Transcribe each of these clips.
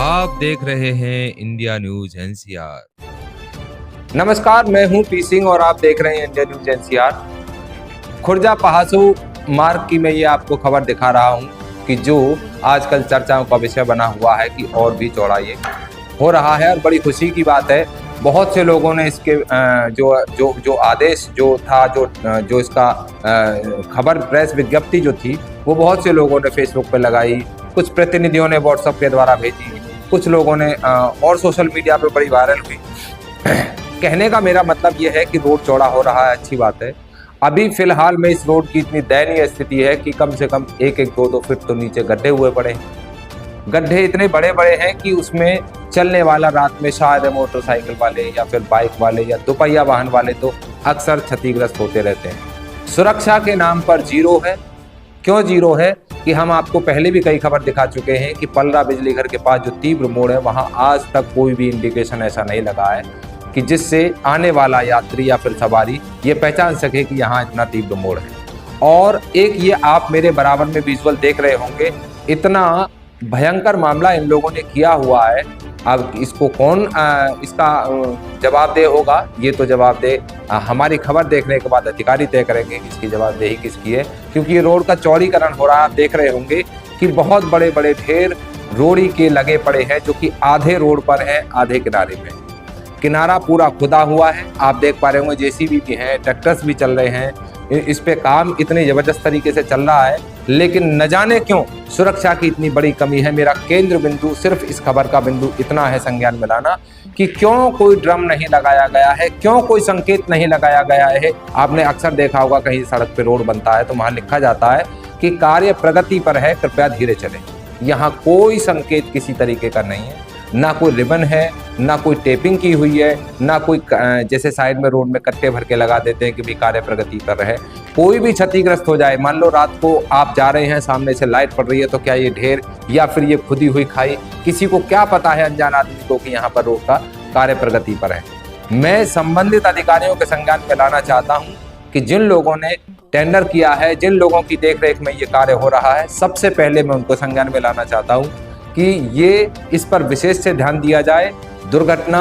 आप देख रहे हैं इंडिया न्यूज एनसीआर। नमस्कार, मैं हूं पी सिंह और आप देख रहे हैं India news NCR. Khurja Pahasu मार्ग की मैं ये आपको खबर दिखा रहा हूं कि जो आजकल चर्चाओं का विषय बना हुआ है कि और भी चौड़ा ये हो रहा है और बड़ी खुशी की बात है। बहुत से लोगों ने इसके जो आदेश जो था जो इसका खबर प्रेस विज्ञप्ति जो थी वो बहुत से लोगों ने फेसबुक पे लगाई, कुछ प्रतिनिधियों ने व्हाट्सएप के द्वारा भेजी, कुछ लोगों ने और सोशल मीडिया पे बड़ी वायरल हुई। कहने का मेरा मतलब ये है कि रोड चौड़ा हो रहा है, अच्छी बात है। अभी फिलहाल में इस रोड की इतनी दयनीय स्थिति है कि कम से कम 1-2 फीट तो नीचे गड्ढे हुए पड़े हैं। गड्ढे इतने बड़े बड़े हैं कि उसमें चलने वाला रात में शायद मोटरसाइकिल वाले या फिर बाइक वाले या दोपहिया वाहन वाले तो अक्सर क्षतिग्रस्त होते रहते हैं। सुरक्षा के नाम पर जीरो है। क्यों जीरो है कि हम आपको पहले भी कई खबर दिखा चुके हैं कि पलरा बिजली घर के पास जो तीव्र मोड़ है वहां आज तक कोई भी इंडिकेशन ऐसा नहीं लगा है कि जिससे आने वाला यात्री या फिर सवारी ये पहचान सके कि यहाँ इतना तीव्र मोड़ है। और एक ये आप मेरे बराबर में विजुअल देख रहे होंगे, इतना भयंकर मामला इन लोगों ने किया हुआ है। अब इसको कौन इसका जवाबदेह होगा, ये तो जवाबदेह हमारी खबर देखने के बाद अधिकारी तय करेंगे कि इसकी जवाबदेही किसकी है। क्योंकि ये रोड का चौड़ीकरण हो रहा है, आप देख रहे होंगे कि बहुत बड़े बड़े ढेर रोड़ी के लगे पड़े हैं जो कि आधे रोड पर है, आधे किनारे में। किनारा पूरा खुदा हुआ है, आप देख पा रहे होंगे जेसीबी भी हैं, ट्रैक्टर्स भी चल रहे हैं। इस पे काम इतने जबरदस्त तरीके से चल रहा है, लेकिन न जाने क्यों सुरक्षा की इतनी बड़ी कमी है। मेरा केंद्र बिंदु सिर्फ इस खबर का बिंदु इतना है संज्ञान में लाना कि क्यों कोई ड्रम नहीं लगाया गया है, क्यों कोई संकेत नहीं लगाया गया है। आपने अक्सर देखा होगा कहीं सड़क पे रोड बनता है तो वहां लिखा जाता है कि कार्य प्रगति पर है, कृपया धीरे चलें। यहाँ कोई संकेत किसी तरीके का नहीं है, ना कोई रिबन है, ना कोई टेपिंग की हुई है, ना कोई जैसे साइड में रोड में कट्टे भर के लगा देते हैं कि भी कार्य प्रगति कर रहे हैं। कोई भी क्षतिग्रस्त हो जाए, मान लो रात को आप जा रहे हैं, सामने से लाइट पड़ रही है, तो क्या ये ढेर या फिर ये खुदी हुई खाई, किसी को क्या पता है अनजान आदमी को कि यहाँ पर रोड का कार्य प्रगति पर है। मैं संबंधित अधिकारियों के संज्ञान में लाना चाहता हूँ कि जिन लोगों ने टेंडर किया है, जिन लोगों की देखरेख में ये कार्य हो रहा है, सबसे पहले मैं उनको संज्ञान में लाना चाहता हूँ कि ये इस पर विशेष से ध्यान दिया जाए। दुर्घटना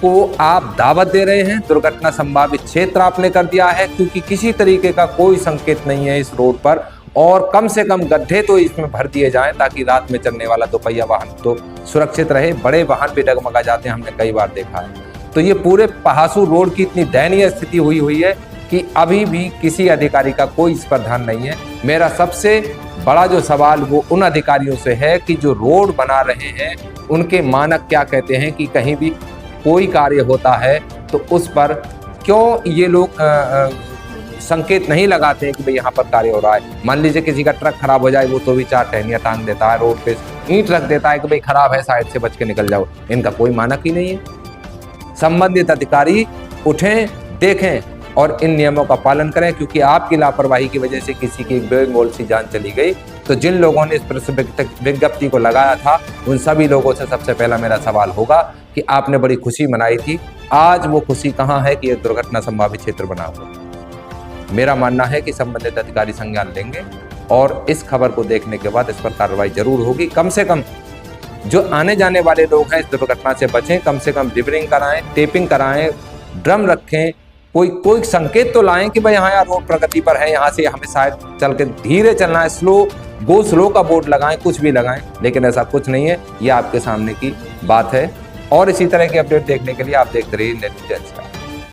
को आप दावत दे रहे हैं, दुर्घटना संभावित क्षेत्र आपने कर दिया है, क्योंकि किसी तरीके का कोई संकेत नहीं है इस रोड पर। और कम से कम गड्ढे तो इसमें भर दिए जाएं ताकि रात में चलने वाला दोपहिया वाहन तो सुरक्षित रहे। बड़े वाहन भी डगमगा जाते हैं, हमने कई बार देखा है। तो ये पूरे पहासू रोड की इतनी दयनीय स्थिति हुई है कि अभी भी किसी अधिकारी का कोई इस पर ध्यान नहीं है। मेरा सबसे बड़ा जो सवाल वो उन अधिकारियों से है कि जो रोड बना रहे हैं उनके मानक क्या कहते हैं कि कहीं भी कोई कार्य होता है तो उस पर क्यों ये लोग संकेत नहीं लगाते हैं कि भाई यहाँ पर कार्य हो रहा है। मान लीजिए किसी का ट्रक खराब हो जाए, वो तो भी 4 टहनियाँ टांग देता है, रोड पे ईंट रख देता है कि भाई खराब है, साइड से बच के निकल जाओ। इनका कोई मानक ही नहीं है। संबंधित अधिकारी उठें, देखें और इन नियमों का पालन करें, क्योंकि आपकी लापरवाही की वजह से किसी की बेमौल सी जान चली गई। तो जिन लोगों ने इस प्रेस विज्ञप्ति को लगाया था उन सभी लोगों से सबसे पहला मेरा सवाल होगा कि आपने बड़ी खुशी मनाई थी, आज वो खुशी कहाँ है कि एक दुर्घटना संभावित क्षेत्र बना हुआ। मेरा मानना है कि संबंधित अधिकारी संज्ञान लेंगे और इस खबर को देखने के बाद इस पर कार्रवाई जरूर होगी। कम से कम जो आने जाने वाले लोग हैं इस दुर्घटना से बचें, कम से कम रिबरिंग कराएं, टेपिंग कराएं, ड्रम रखें, कोई संकेत तो लाएं कि भाई यहाँ रोड प्रगति पर है, यहाँ से हमें शायद चल के धीरे चलना है, गो स्लो का बोर्ड लगाएं, कुछ भी लगाएं, लेकिन ऐसा कुछ नहीं है। ये आपके सामने की बात है और इसी तरह की अपडेट देखने के लिए आप देखते रहिए इंडिया न्यूज एनसीआर।